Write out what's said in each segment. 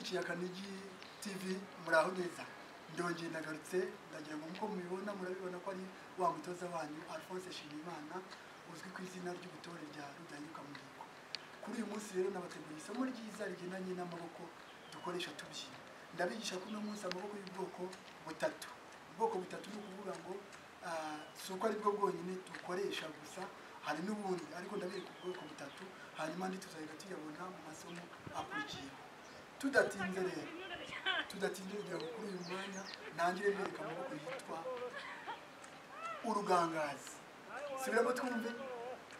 abakurikiye Akanigi TV muraho neza ndongeye nagarutse ndagira ngo muko mubibona murabibona ko ari wa mutoza wanyu Alphonse Shimimana uzwi ku izina ry'ubutore rya Rudahigwa Muhigo. Kuri uyu munsi rero nabateguriye isomo ryiza rigendanye n'amaboko dukoresha tubyina. Ndabigisha ko no munsi amaboko y'ubwoko butatu. Ubwoko butatu ni ukuvuga ngo suko ari bwo bwonyine dukoresha gusa, hari n'ubundi ariko ndabereka ubwoko butatu hanyuma ntituzahita tuyabona mu masomo akurikiye. Tudatinze kugira ngo kuri uyu mwanya ntangire mbereka amaboko yitwa urugangazi. Subiramo twumve.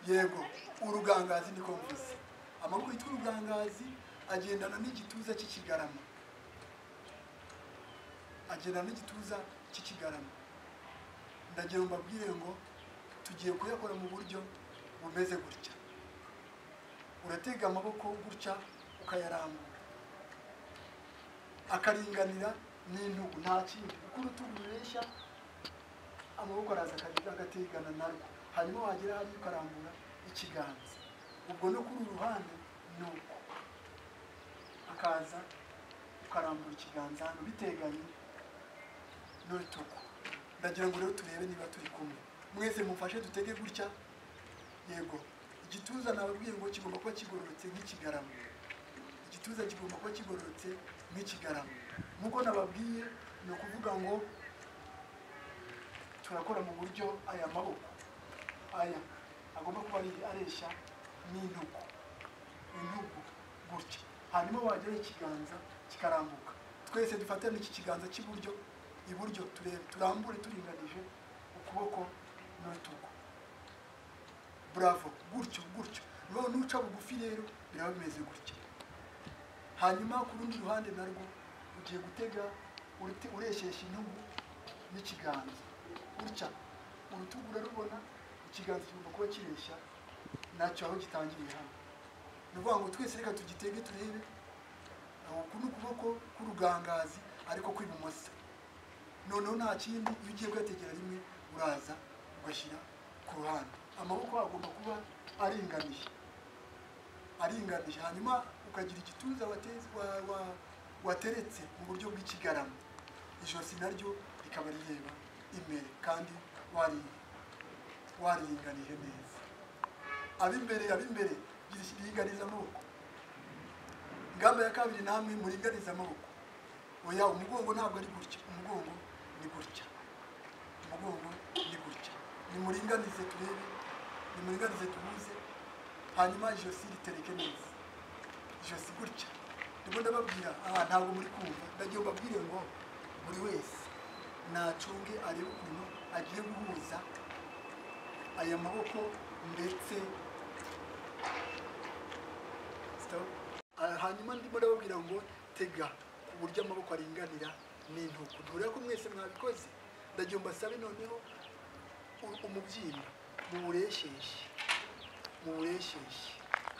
Yego, urugangazi niko mvuze. Amaboko yitwa urugangazi agendana n'igituza cy'ikigarama. Ndagira ngo mbabwire ngo tugiye kuyakora mu buryo bumeze gutya. Uratega amaboko gutya ukayarambura akaringanira n'intugu, nta kindi kuko urutugu rureshya amaboko araza agategana narwo, hanyuma wagera hariya ukarambura ikiganza. Ubwo no kuri uruhande nuko akaza ukarambura ikiganza hano biteganye n'urutugu. Ndagira ngo rero turebe niba turi kumwe. Mwese mufashe dutege gutya. Yego, igituza nababwiye ngo kigomba kuba kigororotse nk'ikigarama. Igituza kigomba kuba kigororotse nk'ikigarama. Nkuko nababwiye ni ukuvuga ngo turakora mu buryo aya maboko aya agomba kuba areshya n'intugu gutya, hanyuma wagera ikiganza kikarambuka. Twese dufatane iki kiganza cy'iburyo iburyo, turambure turinganije ukuboko n'urutugu. Bravo, gutyo. Niba nuca bugufi rero biraba bimeze gutya. Hanyuma ku rundi ruhande narwo ugiye gutega ureshesha intugu n'ikiganza gutya. Urutugu urarubona, ikiganza kigomba kuba kireshya nacyo aho gitangiriye hano. Ni ukuvuga ngo twese reka tugitege turebe. Uku ni ukuboko k'urugangazi ariko kw'ibumoso. Noneho nta kindi, iyo ugiye kuyategera rimwe uraza ugashyira ku ruhande. Amaboko agomba kuba aringaniye, hanyuma ukagira igituza wateretse mu buryo bw'ikigarama. Ijosi naryo rikaba rireba imbere kandi wariringanije neza. Ab'imbere biringaniza amaboko. Ingamba ya kabiri, namwe muringaniza amaboko. Oya, umugongo ntabwo ari gutya, umugongo ni gutya. Nimuringanize turebe, nimuringanize tubuze, hanyuma ijosi ritereke neza. Ijosi gutya. Nibwo ndababwira, ntabwo muri kumva. Ndagiye mbabwire ngo buri wese nacunge arebe ukuntu agiye guhuza aya maboko ndetse hanyuma ndimo ndababwira ngo tega ku buryo amaboko aringanira n'intugu. Ntureba ko mwese mwabikoze. Ndagiye mbasabe noneho umubyimba muwuresheshe,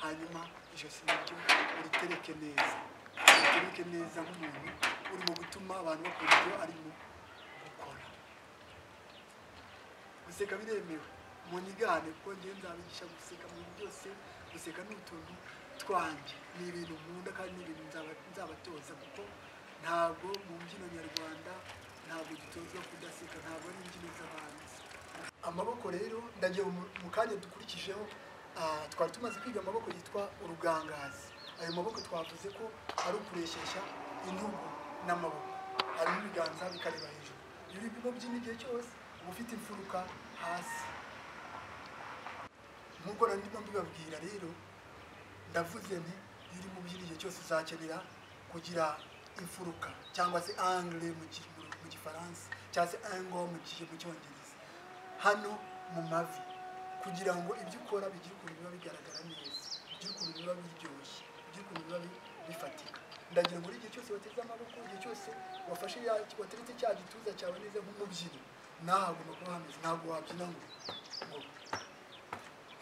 hanyuma ijosi naryo uritereke neza nk'umuntu urimo gutuma abantu bakora ibyo arimo gukora. Guseka biremewe, munyigane kuko ngiye nzabigisha guseka mu bintu byose. Guseka ni utuntu twanjye, ni ibintu nkunda kandi ni ibintu nzabatoza, kuko ntabwo mu mbyino nyarwanda ntabwo dutozwa kudaseka, ntabwo ari imbyino z'abanzi. Amaboko rero ndagiye mu kanya dukurikijeho, twari tumaze kwiga amaboko yitwa urugangazi. Ayo maboko twavuze ko ari ukureshesha intugu n'amaboko, harimo ibiganza bikareba hejuru. Iyo uri kubyina igihe cyose uba ufite imfuruka hasi. Nk'uko ndimo mbibabwira rero, ndavuze nti iyo uri mu byina igihe cyose uzakenera kugira imfuruka cyangwa se angle mu Gifaransa cyangwa se angle mu Cyongereza hano mu mavi, kugira ngo ibyo ukora bigire ukuntu biba bigaragara neza, bigire ukuntu biba biryoshye, bigire ukuntu biba bifatika. Ndagira ngo igihe cyose wateze amaboko, igihe cyose wateretse cya gituza cyawe neza nk'umubyinnyi, nawe agomba kuba hameze. Ntabwo wabyina ngo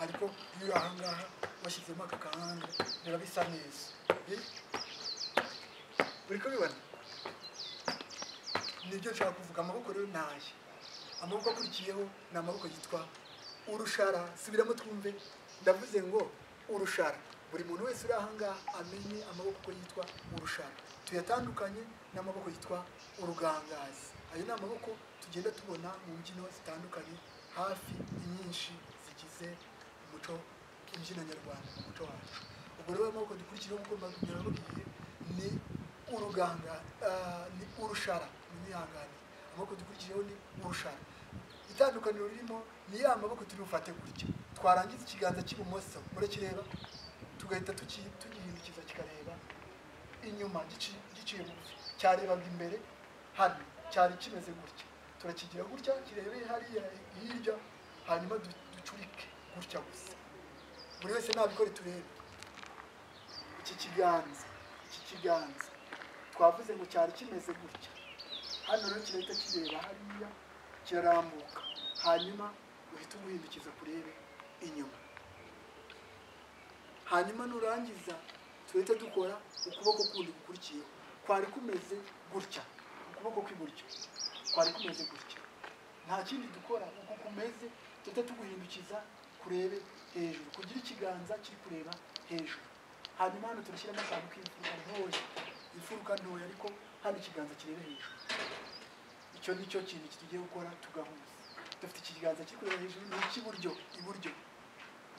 ariko iyo uri ahangaha washyizemo aka kahanga biba bisa neza. Uri kubibona? Nibyo nshaka kuvuga. Amaboko rero naje. Amaboko akurikiyeho ni amaboko yitwa urushara. Subiramo twumve. Ndavuze ngo urushara. buri muntu wese uri ahangaha amenye amaboko ko yitwa urushara, tuyatandukanye n'amaboko yitwa urugangazi. Ayo ni amaboko tugenda tubona mu mbyino zitandukanye hafi inyinshi zigize umuco imbyino nyarwanda, umuco wacu. Ubwo rero amaboko dukurikiraho nk'uko mbabwiye ni uruganga, ni urushara, n'imihangane. Amaboko dukurikijeho ni urushara. Itandukaniro ririmo ni ya maboko turi bufate gutya, twarangiza ikiganza cy'ibumoso murakireba, tugahita tugihindukiza kikareba inyuma giciye bugufi, cyarebaga imbere hano cyari kimeze gutya, turakigira gutya kirebe hariya hirya, hanyuma ducurike gutya gusa. Buri wese nabikore turebe. Iki kiganza twavuze ngo cyari kimeze gutya, hano rero kirahita kireba hariya kirarambuka, hanyuma uhita umuhindukiza kurebe inyuma. Hanyuma nurangiza tuhita dukora ukuboko kundi gukurikiyeho, kwari kumeze gutya, ukuboko kw'iburyo kwari kumeze gutya, nta kindi dukora, uko kumeze tuhita tuguhindukiza kurebe hejuru, kugira ikiganza kiri kureba hejuru. Hanyuma hano turashyiramo akantu k'imfuruka ntoya, imfuruka ntoya, ariko hano ikiganza kirebe hejuru. Icyo ni cyo kintu tugiye gukora tugahuza. Dufite ikiganza kiri kureba hejuru, ni icy'iburyo, iburyo.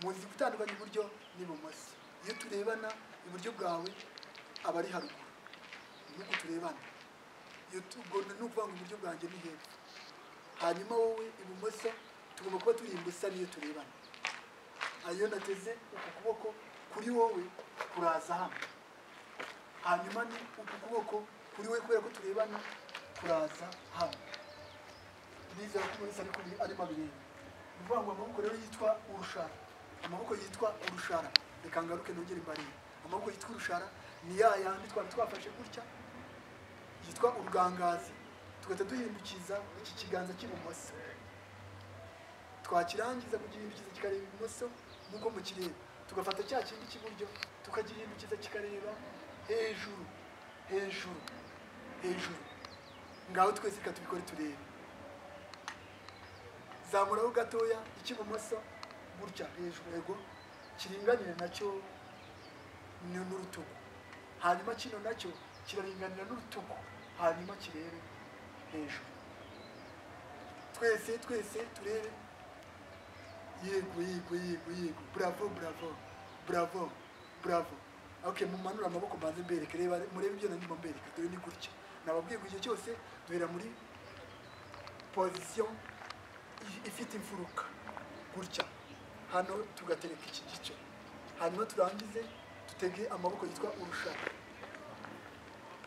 Muzi gutandukanya iburyo n'ibumoso. Iyo turebana iburyo bwawe aba ari haruguru, nuko turebana. Iyo tugomba no kuvuga ngo iburyo bwanjye ni hepfo, hanyuma wowe ibumoso tugomba kuba turi imbusa niyo turebana. Ayo nateze uku kuboko kuri wowe kuraza hano, hanyuma ni uku kuboko kuri wowe kubera ko turebana kuraza hano. Nizera ko wese arimo abireba. Bivuga ngo amaboko rero yitwa urushara, amaboko yitwa urushara. Reka ngaruke nongere imbarire. Amaboko yitwa urushara ni ya yandi twafashe gutya yitwa urugangazi, tugahita duhindukiza iki kiganza cy'ibumoso, twakirangiza kugihindukiza kikareba ibumoso nk'uko mukireba, tugafata cya kindi cy'iburyo tukagihindukiza kikareba hejuru, hejuru, hejuru. Ngaho twese tubikore turebe. Zamuraho gatoya icy'ibumoso gutya hejuru, yego kiringanire nacyo n'urutugu, hanyuma kino nacyo kiraringanira n'urutugu, hanyuma kirebe hejuru. Twese turebe. Yego, bravo. Okay, mumanura amaboko mbanze mbereke, reba murebe ibyo ndimo mbereka. Dore ni gutya nababwiye ngo igihe cyose duhera muri position ifite imfuruka gutya, hano tugatereka iki gice, hanyuma turangize tutege amaboko yitwa urushara.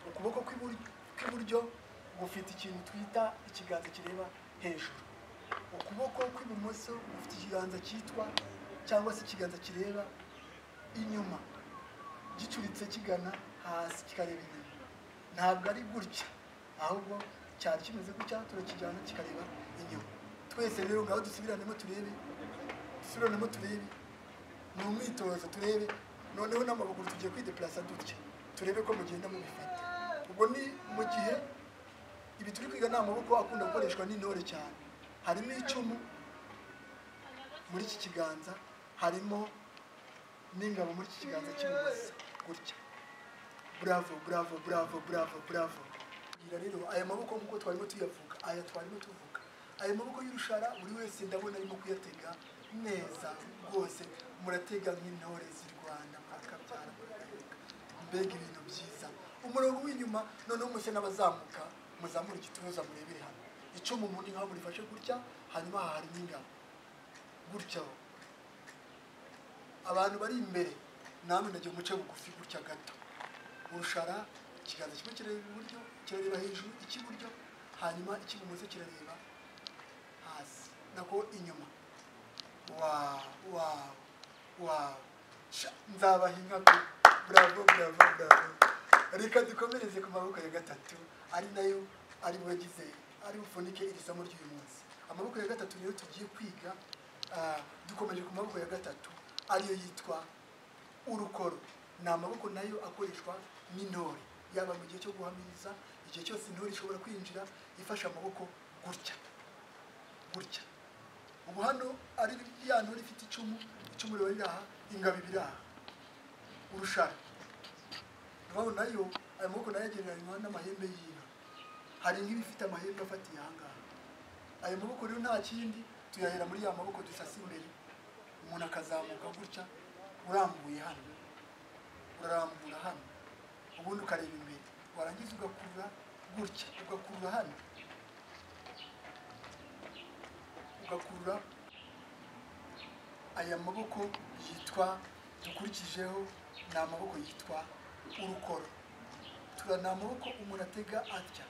Ukuboko kw'iburyo gufite ikintu twita ikiganza kireba hejuru, ukuboko kw'ibumoso gufite ikiganza cyitwa cyangwa se ikiganza kireba inyuma, gicuritse kigana hasi kikareba inyuma. Ntabwo ari gutya, ahubwo cyari kimeze gutya, turakijyana kikareba inyuma. Twese rero ngaho dusubiranemo turebe, ni umwitozo turebe. Noneho n'amaboko tugiye kwideplasa dutya, turebe ko mugenda mubifata. Ubwo ni mu gihe ibi turi kwiga nta maboko akunda gukoreshwa n'intore cyane. Harimo icumu muri iki kiganza, harimo n'ingabo muri iki kiganza cy'ibumoso gutya. Bravo. Gira rero aya maboko nk'uko twarimo tuyavuga, aya maboko y'urushara buri wese ndabona arimo kuyatega neza rwose. Muratega nk'intore z'i Rwanda, mwakabyara, mbega ibintu byiza. Umurongo w'inyuma noneho muse n'abazamuka, muzamura igituza murebere hano. Icumu umuntu nkaho murifashe gutya, hanyuma hari n'ingabo gutya. Abantu bari imbere namwe ndagiye umuce bugufi gutya gato. Urushara ikiganza kimwe kireba iburyo, kirareba hejuru icy'iburyo, hanyuma icy'ibumoso kirareba hasi nako inyuma. Wow. Nzabahinga. Bravo. Reka dukomereze ku maboko ya gatatu, ari nayo ari bufunike iri somo ry'uyu munsi. Amaboko ya gatatu rero tugiye kwiga, dukomeje ku maboko ya gatatu, ariyo yitwa urukoro. Ni amaboko nayo akoreshwa n'intore, yaba mu gihe cyo guhamiriza, igihe cyose intore ishobora kwinjira ifasha amaboko gutya. Ubu hano ari ya ntore ifite icumu riba riri aha, ingabo ibiri aha. urushara urabona nayo ayo maboko nayo agereranywa n'amahembe y'inka hari nk'ibifite amahembe afatiye ahangaha ayo maboko rero nta kindi tuyahera muri ya maboko dusasa imbere umuntu akazamuka gutya urambuye hano urarambura hano ubundi ukareba imbere warangiza ugakurura gutya ugakurura hano ugakurura aya maboko yitwa dukurikijeho ni amaboko yitwa urukoro ni amaboko umuntu atega atya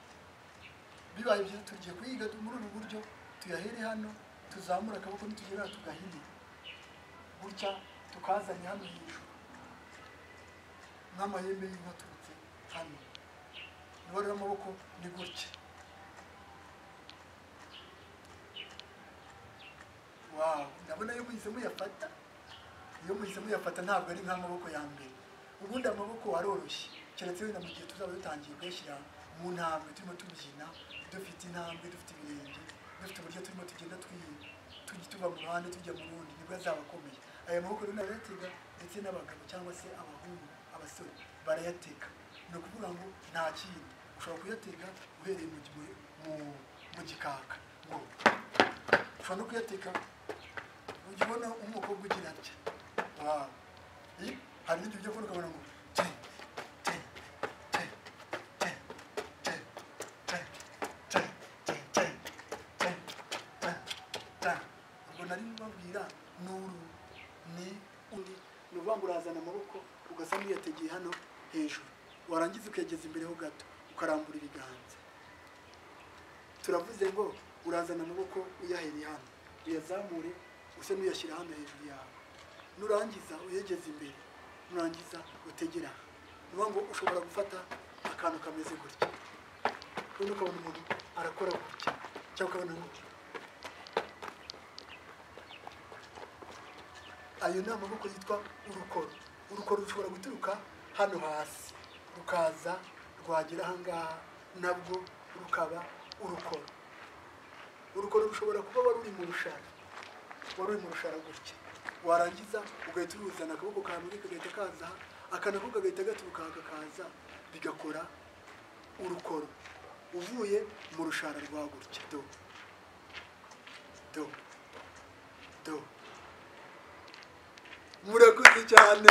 bibaye byiza tugiye kuyiga muri ubu buryo tuyahere hano tuzamura akaboko nitugera tugahina gutya tukazanye hano hejuru n'amahembe y'inka turutse hano niba rero amaboko ni gutya wow ndabona iyo muhise muyafata ntabwo ari nk'amaboko ya mbere ubundi amaboko aroroshye keretse wenda mu gihe tuzaba dutangiye kuyashyira mu ntambwe turimo tubyina dufite intambwe dufite ibirenge dufite uburyo turimo tugenda tuva mu ruhande tujya mu rundi nibwo azaba akomeye aya maboko rero barayatega ndetse n'abagabo cyangwa se abahungu abasore barayatega ni ukuvuga ngo nta kindi ushobora kuyatega uhereye mu gikaka ngo ushobora no kuyatega ujya ubona umukobwa ugira atya hari n'ibyo ujya kubona ukabona ngo urazana amaboko ugasa n'uyategeye hano hejuru warangiza ukegeza imbere ho gato ukarambura ibiganza turavuze ngo urazana amaboko uyahereye hano uyazamure use n'uyashyira hano hejuru yawe nurangiza uyegeza imbere nurangiza utegera nuba ngo ushobora gufata akantu kameze gutya ubundi ukabona umuntu arakora gutya cyangwa ukabona ayo ni amaboko yitwa urukoro urukoro rushobora guturuka hano hasi rukaza rwagera ahangaha nabwo rukaba urukoro urukoro rushobora kuba wari uri mu rushara gutya warangiza ugahita uruzana akaboko kamwe kagahita kaza akanako kagahita gaturuka kakaza bigakora urukoro uvuye mu rushara rwa gutya do murakoze cyane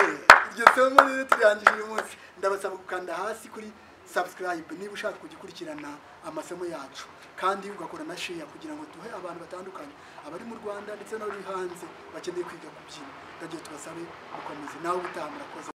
iryo somo rero turangije uyu munsi ndabasaba gukanda hasi kuri subscribe niba ushaka kugikurikirana amasomo yacu kandi ugakora na share kugira ngo duhe abantu batandukanye abari mu Rwanda ndetse n'abari hanze bakeneye kwiga kubyina ndagiye tubasabe gukomeza nawe utaha murakoze